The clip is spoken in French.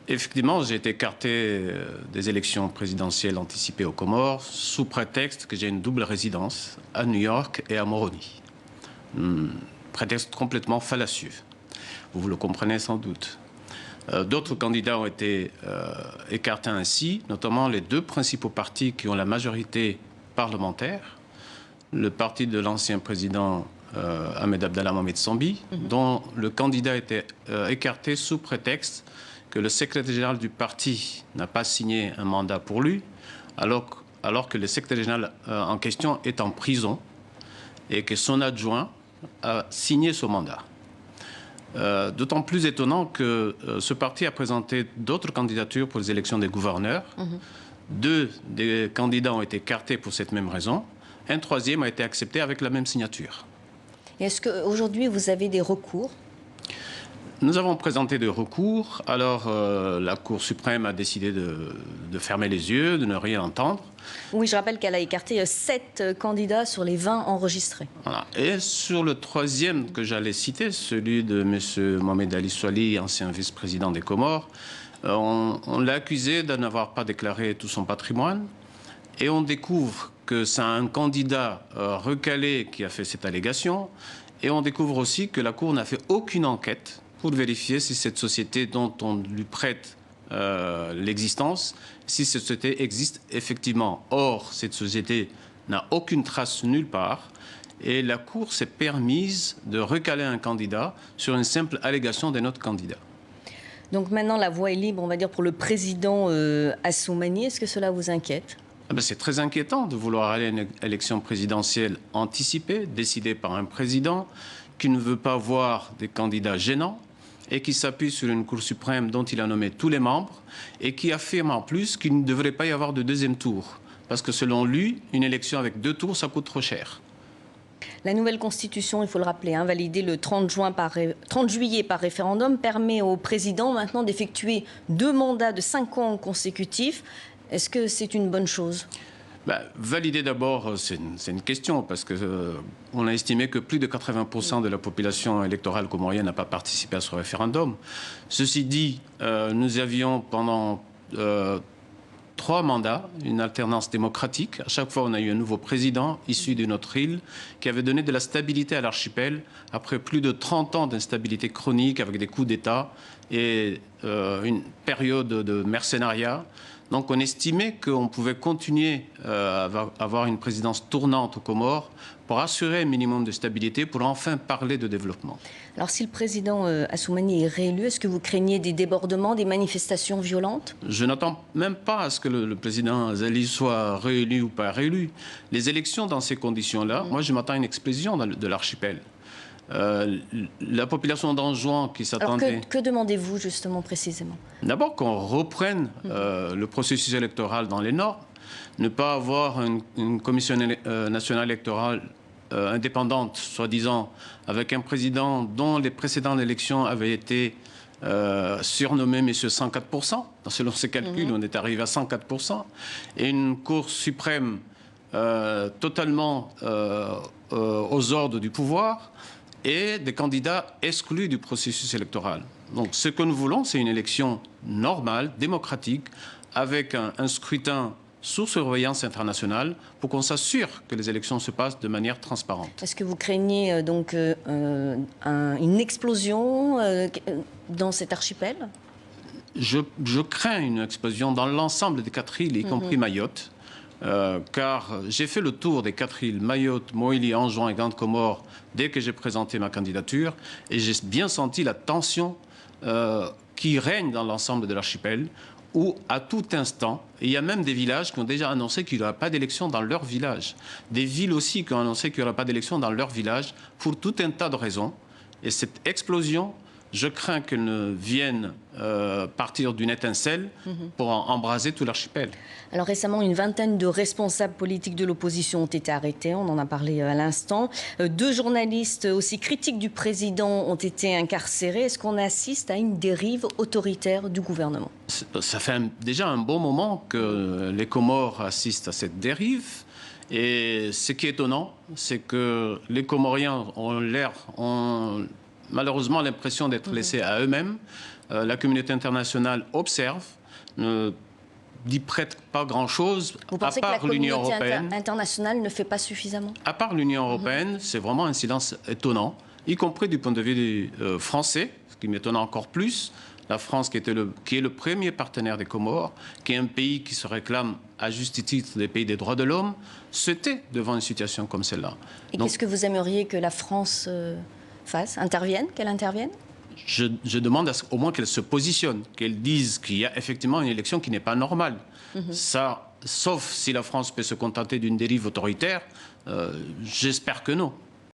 Effectivement, j'ai été écarté des élections présidentielles anticipées aux Comores sous prétexte que j'ai une double résidence à New York et à Moroni. Prétexte complètement fallacieux. Vous le comprenez sans doute. D'autres candidats ont été écartés ainsi, notamment les deux principaux partis qui ont la majorité parlementaire. Le parti de l'ancien président Ahmed Abdallah Mohamed Sambi, dont le candidat était écarté sous prétexte que le secrétaire général du parti n'a pas signé un mandat pour lui, alors que le secrétaire général en question est en prison et que son adjoint a signé ce mandat. D'autant plus étonnant que ce parti a présenté d'autres candidatures pour les élections des gouverneurs. Deux des candidats ont été écartés pour cette même raison. Un troisième a été accepté avec la même signature. Est-ce qu'aujourd'hui, vous avez des recours ? Nous avons présenté des recours. Alors, la Cour suprême a décidé de fermer les yeux, de ne rien entendre. Oui, je rappelle qu'elle a écarté 7 candidats sur les 20 enregistrés. Voilà. Et sur le troisième que j'allais citer, celui de M. Mohamed Ali Soili, ancien vice-président des Comores, on l'a accusé de n'avoir pas déclaré tout son patrimoine. Et on découvre que c'est un candidat recalé qui a fait cette allégation. Et on découvre aussi que la Cour n'a fait aucune enquête pour vérifier si cette société dont on lui prête l'existence, si cette société existe effectivement. Or, cette société n'a aucune trace nulle part. Et la Cour s'est permise de recaler un candidat sur une simple allégation d'un autre candidat. Donc maintenant, la voie est libre, on va dire, pour le président Assoumani. Est-ce que cela vous inquiète ? C'est très inquiétant de vouloir aller à une élection présidentielle anticipée, décidée par un président qui ne veut pas voir des candidats gênants et qui s'appuie sur une Cour suprême dont il a nommé tous les membres et qui affirme en plus qu'il ne devrait pas y avoir de deuxième tour. Parce que selon lui, une élection avec 2 tours, ça coûte trop cher. La nouvelle constitution, il faut le rappeler, validée le 30 juillet par référendum, permet au président maintenant d'effectuer 2 mandats de 5 ans consécutifs. Est-ce que c'est une bonne chose ? Valider d'abord, c'est une question, parce qu'on a estimé que plus de 80% de la population électorale comorienne n'a pas participé à ce référendum. Ceci dit, nous avions pendant 3 mandats une alternance démocratique. À chaque fois, on a eu un nouveau président issu d'une autre île qui avait donné de la stabilité à l'archipel après plus de 30 ans d'instabilité chronique avec des coups d'État et une période de mercenariat. Donc on estimait qu'on pouvait continuer à avoir une présidence tournante aux Comores pour assurer un minimum de stabilité, pour enfin parler de développement. Alors si le président Assoumani est réélu, est-ce que vous craignez des débordements, des manifestations violentes ? Je n'attends même pas à ce que le président Azali soit réélu ou pas réélu. Les élections dans ces conditions-là, moi je m'attends à une explosion de l'archipel. La population d'Anjouan qui s'attendait... Alors que demandez-vous justement précisément ? D'abord qu'on reprenne le processus électoral dans les normes, ne pas avoir une commission nationale électorale indépendante, soi-disant, avec un président dont les précédentes élections avaient été surnommées M. 104%. Selon ses calculs, on est arrivé à 104%. Et une Cour suprême totalement aux ordres du pouvoir, et des candidats exclus du processus électoral. Donc ce que nous voulons, c'est une élection normale, démocratique, avec un scrutin sous surveillance internationale pour qu'on s'assure que les élections se passent de manière transparente. Est-ce que vous craignez donc une explosion dans cet archipel ? Je crains une explosion dans l'ensemble des 4 îles, y compris Mayotte. Car j'ai fait le tour des 4 îles, Mayotte, Moïli, Anjouan et Grande Comore, dès que j'ai présenté ma candidature, et j'ai bien senti la tension qui règne dans l'ensemble de l'archipel, où à tout instant, et il y a même des villages qui ont déjà annoncé qu'il n'y aura pas d'élection dans leur village, des villes aussi qui ont annoncé qu'il n'y aura pas d'élection dans leur village, pour tout un tas de raisons. Et cette explosion, je crains qu'elle ne vienne partir d'une étincelle pour embraser tout l'archipel. Alors récemment, une vingtaine de responsables politiques de l'opposition ont été arrêtés, on en a parlé à l'instant. 2 journalistes aussi critiques du président ont été incarcérés. Est-ce qu'on assiste à une dérive autoritaire du gouvernement ? Ça fait déjà un bon moment que les Comores assistent à cette dérive. Et ce qui est étonnant, c'est que les Comoriens ont malheureusement l'impression d'être laissés à eux-mêmes, La communauté internationale observe, ne prête pas grand-chose, Vous pensez à part que la l'Union communauté européenne. internationale ne fait pas suffisamment? À part l'Union européenne, c'est vraiment un silence étonnant, y compris du point de vue français, ce qui m'étonne encore plus. La France, qui est le premier partenaire des Comores, qui est un pays qui se réclame à juste titre des pays des droits de l'homme, se tait devant une situation comme celle-là. Et qu'est-ce que vous aimeriez que la France fasse? Qu'elle intervienne? Je demande au moins qu'elle se positionne, qu'elle dise qu'il y a effectivement une élection qui n'est pas normale. Ça, sauf si la France peut se contenter d'une dérive autoritaire, j'espère que non.